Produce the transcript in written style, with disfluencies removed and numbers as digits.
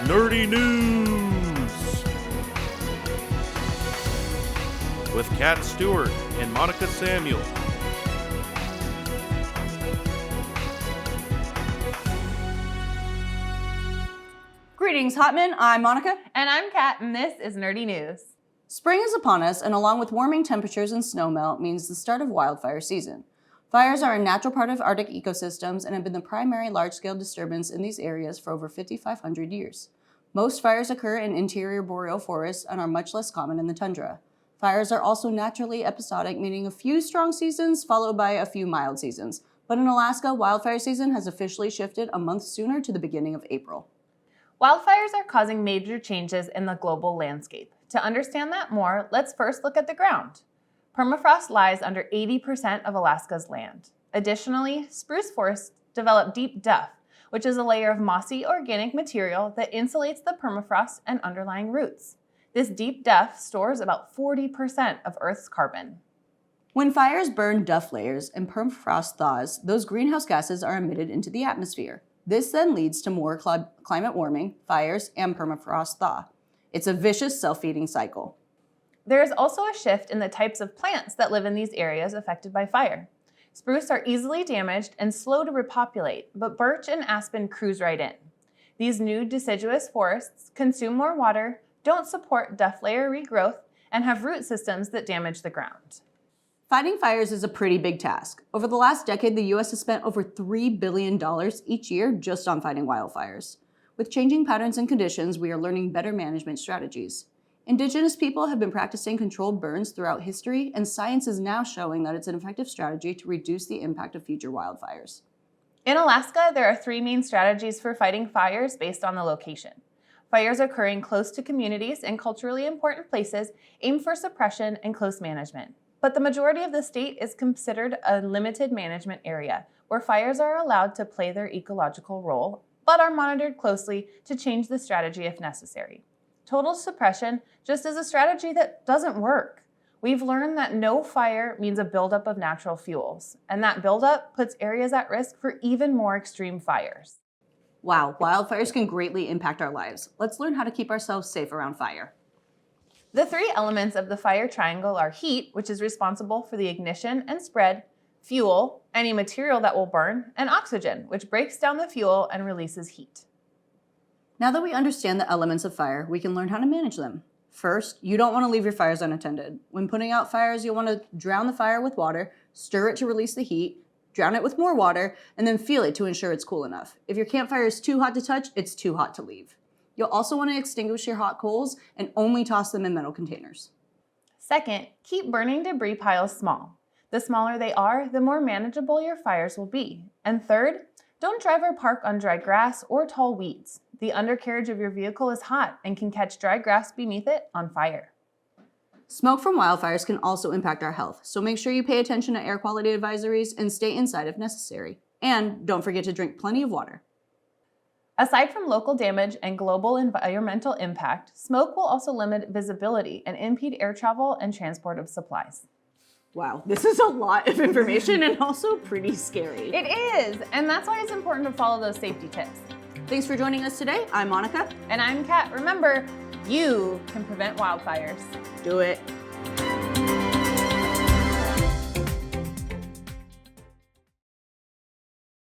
Nerdy News with Kat Stewart and Monica Samuel. Greetings, Hotman. I'm Monica. And I'm Kat, and this is Nerdy News. Spring is upon us, and along with warming temperatures and snowmelt means the start of wildfire season. Fires are a natural part of Arctic ecosystems and have been the primary large-scale disturbance in these areas for over 5,500 years. Most fires occur in interior boreal forests and are much less common in the tundra. Fires are also naturally episodic, meaning a few strong seasons followed by a few mild seasons. But in Alaska, wildfire season has officially shifted a month sooner to the beginning of April. Wildfires are causing major changes in the global landscape. To understand that more, let's first look at the ground. Permafrost lies under 80% of Alaska's land. Additionally, spruce forests develop deep duff, which is a layer of mossy organic material that insulates the permafrost and underlying roots. This deep duff stores about 40% of Earth's carbon. When fires burn duff layers and permafrost thaws, those greenhouse gases are emitted into the atmosphere. This then leads to more climate warming, fires, and permafrost thaw. It's a vicious self-feeding cycle. There is also a shift in the types of plants that live in these areas affected by fire. Spruce are easily damaged and slow to repopulate, but birch and aspen cruise right in. These new deciduous forests consume more water, don't support duff layer regrowth, and have root systems that damage the ground. Fighting fires is a pretty big task. Over the last decade, the U.S. has spent over $3 billion each year just on fighting wildfires. With changing patterns and conditions, we are learning better management strategies. Indigenous people have been practicing controlled burns throughout history, and science is now showing that it's an effective strategy to reduce the impact of future wildfires. In Alaska, there are 3 main strategies for fighting fires based on the location. Fires occurring close to communities and culturally important places aim for suppression and close management. But the majority of the state is considered a limited management area, where fires are allowed to play their ecological role, but are monitored closely to change the strategy if necessary. Total suppression just is a strategy that doesn't work. We've learned that no fire means a buildup of natural fuels, and that buildup puts areas at risk for even more extreme fires. Wow, wildfires can greatly impact our lives. Let's learn how to keep ourselves safe around fire. The 3 elements of the fire triangle are heat, which is responsible for the ignition and spread, fuel, any material that will burn, and oxygen, which breaks down the fuel and releases heat. Now that we understand the elements of fire, we can learn how to manage them. First, you don't want to leave your fires unattended. When putting out fires, you'll want to drown the fire with water, stir it to release the heat, drown it with more water, and then feel it to ensure it's cool enough. If your campfire is too hot to touch, it's too hot to leave. You'll also want to extinguish your hot coals and only toss them in metal containers. Second, keep burning debris piles small. The smaller they are, the more manageable your fires will be. And third, don't drive or park on dry grass or tall weeds. The undercarriage of your vehicle is hot and can catch dry grass beneath it on fire. Smoke from wildfires can also impact our health, so make sure you pay attention to air quality advisories and stay inside if necessary. And don't forget to drink plenty of water. Aside from local damage and global environmental impact, smoke will also limit visibility and impede air travel and transport of supplies. Wow, this is a lot of information and also pretty scary. It is, and that's why it's important to follow those safety tips. Thanks for joining us today. I'm Monica. And I'm Kat. Remember, you can prevent wildfires. Do it.